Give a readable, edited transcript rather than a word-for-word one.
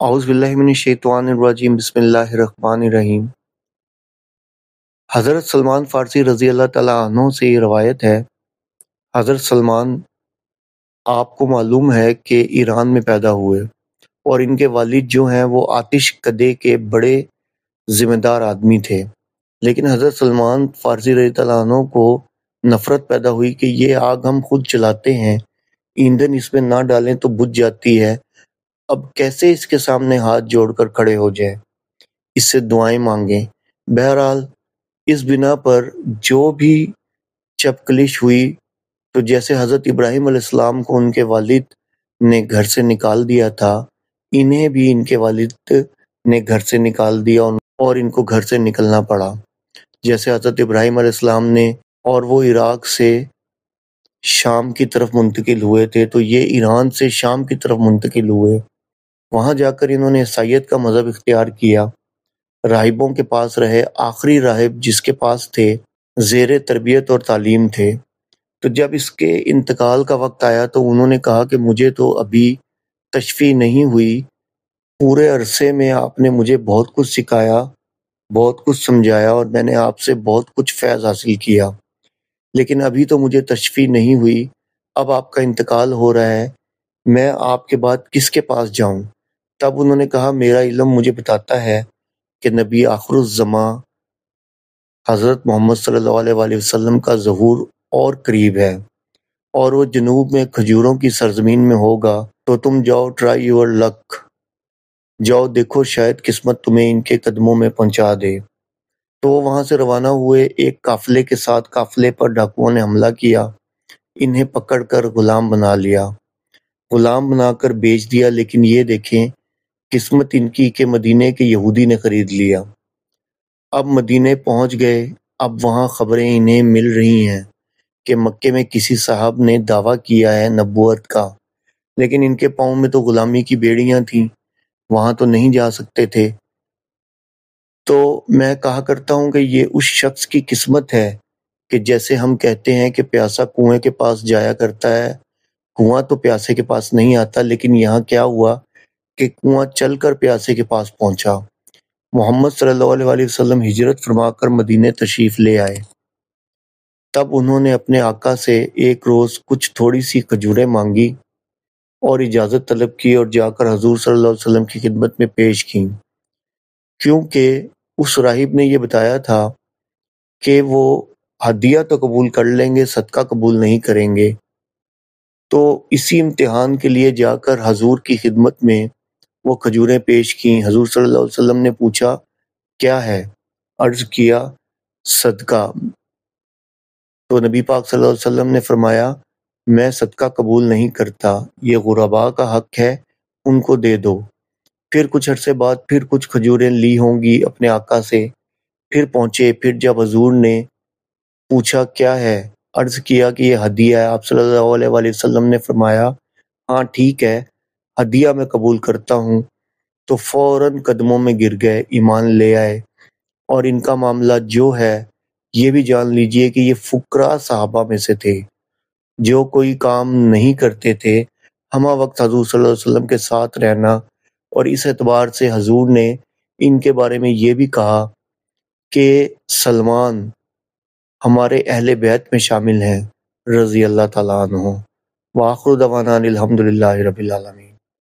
اعوذ باللہ من الشیطان الرجیم بسم اللہ الرحمن الرحیم۔ حضرت سلمان فارسی رضی اللہ تعالیٰ عنہ سے یہ روایت ہے، حضرت سلمان آپ کو معلوم ہے کہ ایران میں پیدا ہوئے اور ان کے والد جو ہیں وہ آتش کدے کے بڑے ذمہ دار آدمی تھے، لیکن حضرت سلمان فارسی رضی اللہ عنہ کو نفرت پیدا ہوئی کہ یہ آگ ہم خود چلاتے ہیں، ایندھن اس میں نہ ڈالیں تو بجھ جاتی ہے، اب کیسے اس کے سامنے ہاتھ جوڑ کر کھڑے ہو جائیں، اس سے دعائیں مانگیں۔ بہرحال اس بنا پر جو بھی چپکلش ہوئی تو جیسے حضرت ابراہیم علیہ السلام کو ان کے والد نے گھر سے نکال دیا تھا، انہیں بھی ان کے والد نے گھر سے نکال دیا اور ان کو گھر سے نکلنا پڑا۔ جیسے حضرت ابراہیم علیہ السلام نے اور وہ عراق سے شام کی طرف منتقل ہوئے تھے تو یہ ایران سے شام کی طرف منتقل ہوئے، وہاں جا کر انہوں نے عیسائیت کا مذہب اختیار کیا، راہبوں کے پاس رہے، آخری راہب جس کے پاس تھے زیر تربیت اور تعلیم تھے۔ تو جب اس کے انتقال کا وقت آیا تو انہوں نے کہا کہ مجھے تو ابھی تشفی نہیں ہوئی، پورے عرصے میں آپ نے مجھے بہت کچھ سکھایا، بہت کچھ سمجھایا اور میں نے آپ سے بہت کچھ فیض حاصل کیا، لیکن ابھی تو مجھے تشفی نہیں ہوئی، اب آپ کا انتقال ہو رہا ہے، میں آپ کے بعد کس کے پاس جاؤں؟ تب انہوں نے کہا میرا علم مجھے بتاتا ہے کہ نبی آخر الزماں حضرت محمد صلی اللہ علیہ وآلہ وسلم کا ظہور اور قریب ہے اور وہ جنوب میں کھجوروں کی سرزمین میں ہوگا، تو تم جاؤ، ٹرائی یور لک، جاؤ دیکھو شاید قسمت تمہیں ان کے قدموں میں پہنچا دے۔ تو وہ وہاں سے روانہ ہوئے، ایک قافلے کے ساتھ قافلے پر ڈاکوؤں نے حملہ کیا، انہیں پکڑ کر غلام بنا لیا، غلام بنا کر بیچ دیا، لیکن یہ دیکھیں قسمت ان کی کہ مدینے کے یہودی نے خرید لیا۔ اب مدینے پہنچ گئے، اب وہاں خبریں انہیں مل رہی ہیں کہ مکے میں کسی صاحب نے دعویٰ کیا ہے نبوت کا، لیکن ان کے پاؤں میں تو غلامی کی بیڑیاں تھیں، وہاں تو نہیں جا سکتے تھے۔ تو میں کہا کرتا ہوں کہ یہ اس شخص کی قسمت ہے کہ جیسے ہم کہتے ہیں کہ پیاسا کنویں کے پاس جایا کرتا ہے، کنواں تو پیاسے کے پاس نہیں آتا، لیکن یہاں کیا ہوا کہ کنواں چل کر پیاسے کے پاس پہنچا۔ محمد صلی اللہ علیہ وآلہ وسلم ہجرت فرما کر مدینے تشریف لے آئے، تب انہوں نے اپنے آقا سے ایک روز کچھ تھوڑی سی کھجوریں مانگی اور اجازت طلب کی اور جا کر حضور صلی اللہ علیہ وسلم کی خدمت میں پیش کیں، کیونکہ اس راہب نے یہ بتایا تھا کہ وہ ہدیہ تو قبول کر لیں گے، صدقہ قبول نہیں کریں گے۔ تو اسی امتحان کے لیے جا کر حضور کی خدمت میں وہ کھجوریں پیش کیں۔ حضور صلی اللہ علیہ وسلم نے پوچھا کیا ہے؟ عرض کیا صدقہ۔ تو نبی پاک صلی اللہ علیہ وسلم نے فرمایا میں صدقہ قبول نہیں کرتا، یہ غرباء کا حق ہے، ان کو دے دو۔ پھر کچھ عرصے بعد پھر کچھ کھجوریں لی ہوں گی اپنے آقا سے، پھر پہنچے، پھر جب حضور نے پوچھا کیا ہے، عرض کیا کہ یہ ہدیہ ہے، آپ صلی اللہ علیہ وآلہ وسلم نے فرمایا ہاں ٹھیک ہے، ہدیہ میں قبول کرتا ہوں۔ تو فوراً قدموں میں گر گئے، ایمان لے آئے، اور ان کا معاملہ جو ہے یہ بھی جان لیجئے کہ یہ فقراء صحابہ میں سے تھے، جو کوئی کام نہیں کرتے تھے، ہمہ وقت حضور صلی اللہ علیہ وسلم کے ساتھ رہنا، اور اس اعتبار سے حضور نے ان کے بارے میں یہ بھی کہا کہ سلمان ہمارے اہل بیت میں شامل ہیں رضی اللہ تعالیٰ عنہ۔ وآخر دعوانا الحمدللہ رب العالمین۔